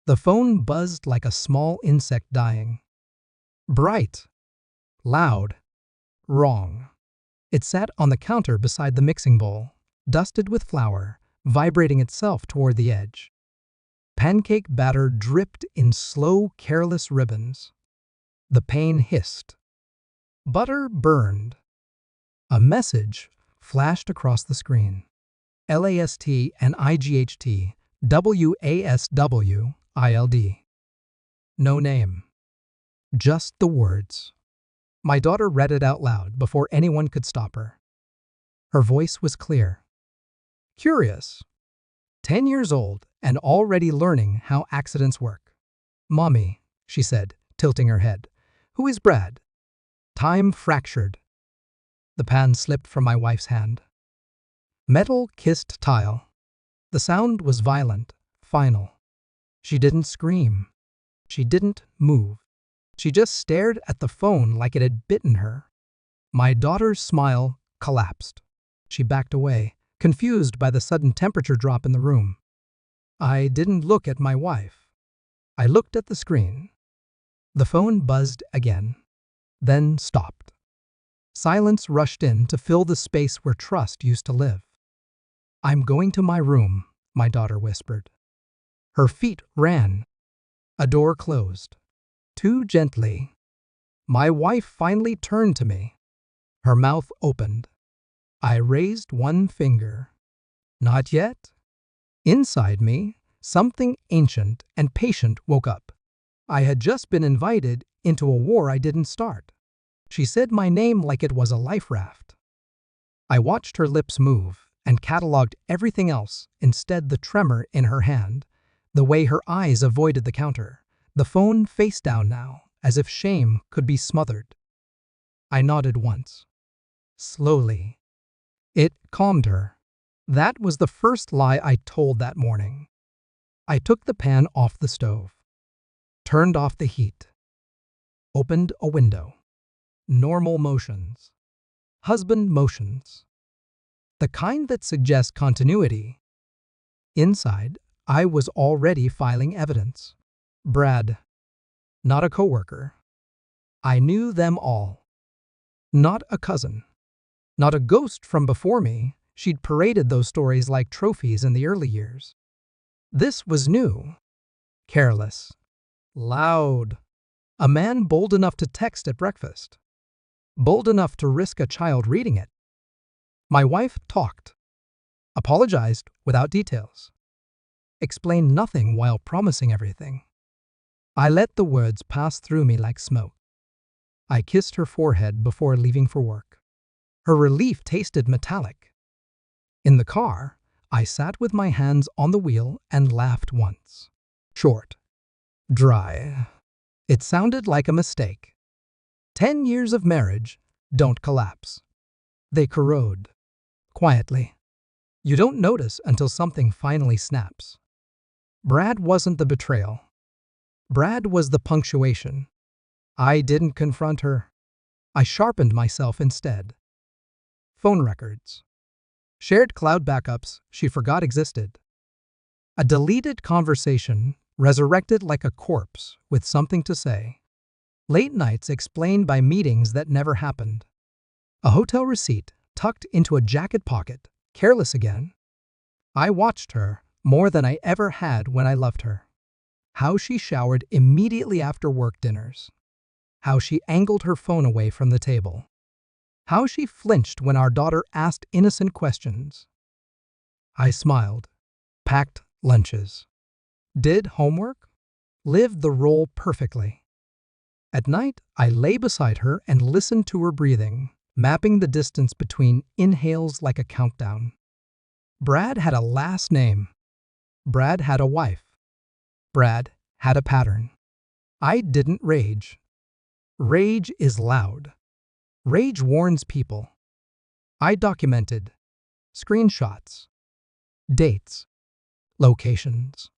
The phone buzzed like a small insect dying. Bright. Loud. Wrong. It sat on the counter beside the mixing bowl, dusted with flour, vibrating itself toward the edge. Pancake batter dripped in slow, careless ribbons. The pane hissed. Butter burned. A message flashed across the screen. LAST and IGHT, WASW, No name. Just the words. My daughter read it out loud before anyone could stop her. Her voice was clear. Curious. 10 years old and already learning how accidents work. Mommy, she said, tilting her head. Who is Brad? Time fractured. The pan slipped from my wife's hand. Metal kissed tile. The sound was violent, final. She didn't scream. She didn't move. She just stared at the phone like it had bitten her. My daughter's smile collapsed. She backed away, confused by the sudden temperature drop in the room. I didn't look at my wife. I looked at the screen. The phone buzzed again, then stopped. Silence rushed in to fill the space where trust used to live. I'm going to my room, my daughter whispered. Her feet ran. A door closed. Too gently. My wife finally turned to me. Her mouth opened. I raised one finger. Not yet. Inside me, something ancient and patient woke up. I had just been invited into a war I didn't start. She said my name like it was a life raft. I watched her lips move and cataloged everything else, instead the tremor in her hand, the way her eyes avoided the counter, the phone face down now, as if shame could be smothered. I nodded once. Slowly. It calmed her. That was the first lie I told that morning. I took the pan off the stove, turned off the heat, opened a window. Normal motions. Husband motions. The kind that suggest continuity. Inside, I was already filing evidence. Brad. Not a coworker. I knew them all. Not a cousin. Not a ghost from before me. She'd paraded those stories like trophies in the early years. This was new. Careless. Loud. A man bold enough to text at breakfast. Bold enough to risk a child reading it. My wife talked. Apologized without details. Explained nothing while promising everything. I let the words pass through me like smoke. I kissed her forehead before leaving for work. Her relief tasted metallic. In the car, I sat with my hands on the wheel and laughed once. Short. Dry. It sounded like a mistake. 10 years of marriage don't collapse. They corrode. Quietly. You don't notice until something finally snaps. Brad wasn't the betrayal. Brad was the punctuation. I didn't confront her. I sharpened myself instead. Phone records. Shared cloud backups she forgot existed. A deleted conversation resurrected like a corpse with something to say. Late nights explained by meetings that never happened. A hotel receipt tucked into a jacket pocket, careless again. I watched her more than I ever had when I loved her. How she showered immediately after work dinners. How she angled her phone away from the table. How she flinched when our daughter asked innocent questions. I smiled, packed lunches, did homework, lived the role perfectly. At night, I lay beside her and listened to her breathing, mapping the distance between inhales like a countdown. Brad had a last name. Brad had a wife. Brad had a pattern. I didn't rage. Rage is loud. Rage warns people. I documented screenshots, dates, locations.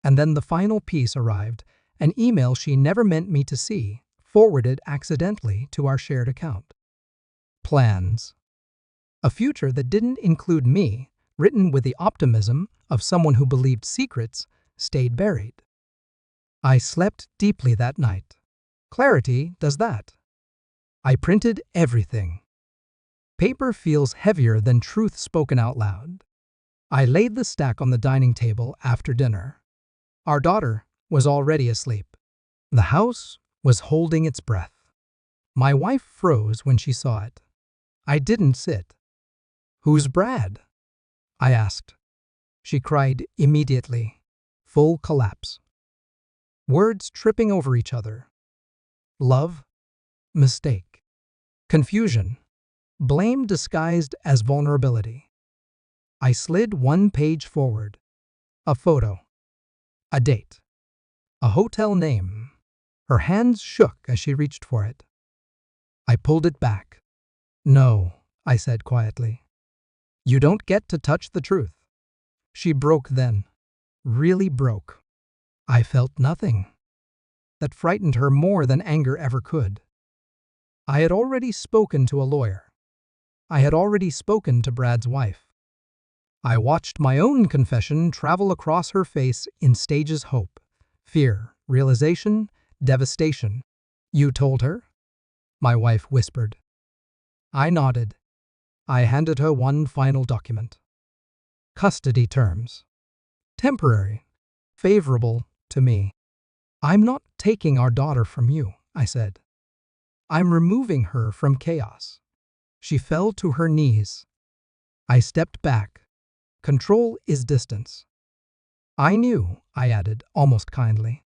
And then the final piece arrived, an email she never meant me to see, forwarded accidentally to our shared account. Plans. A future that didn't include me, written with the optimism of someone who believed secrets stayed buried. I slept deeply that night. Clarity does that. I printed everything. Paper feels heavier than truth spoken out loud. I laid the stack on the dining table after dinner. Our daughter was already asleep. The house was holding its breath. My wife froze when she saw it. I didn't sit. "Who's Brad?" I asked. She cried immediately. Full collapse. Words tripping over each other. Love, mistake, confusion, blame disguised as vulnerability. I slid one page forward. A photo. A date. A hotel name. Her hands shook as she reached for it. I pulled it back. "No," I said quietly. "You don't get to touch the truth." She broke then. Really broke. I felt nothing. That frightened her more than anger ever could. I had already spoken to a lawyer. I had already spoken to Brad's wife. I watched my own confession travel across her face in stages: hope, fear, realization, devastation. "You told her?" my wife whispered. I nodded. I handed her one final document. Custody terms. Temporary. Favorable to me. "I'm not taking our daughter from you," I said. "I'm removing her from chaos." She fell to her knees. I stepped back. Control is distance. "I knew," I added, almost kindly,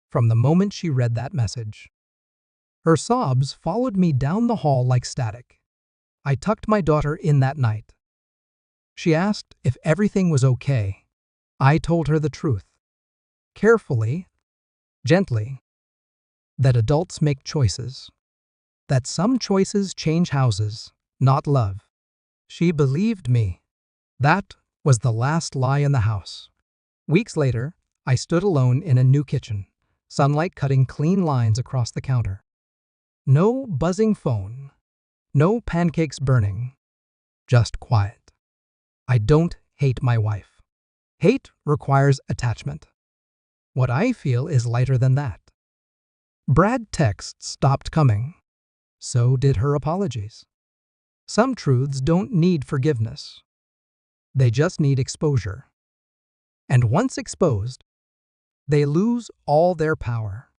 "from the moment she read that message." Her sobs followed me down the hall like static. I tucked my daughter in that night. She asked if everything was okay. I told her the truth. Carefully, gently, that adults make choices. That some choices change houses, not love. She believed me. That was the last lie in the house. Weeks later, I stood alone in a new kitchen, sunlight cutting clean lines across the counter. No buzzing phone, no pancakes burning, just quiet. I don't hate my wife. Hate requires attachment. What I feel is lighter than that. Brad texts stopped coming. So did her apologies. Some truths don't need forgiveness. They just need exposure. And once exposed, they lose all their power.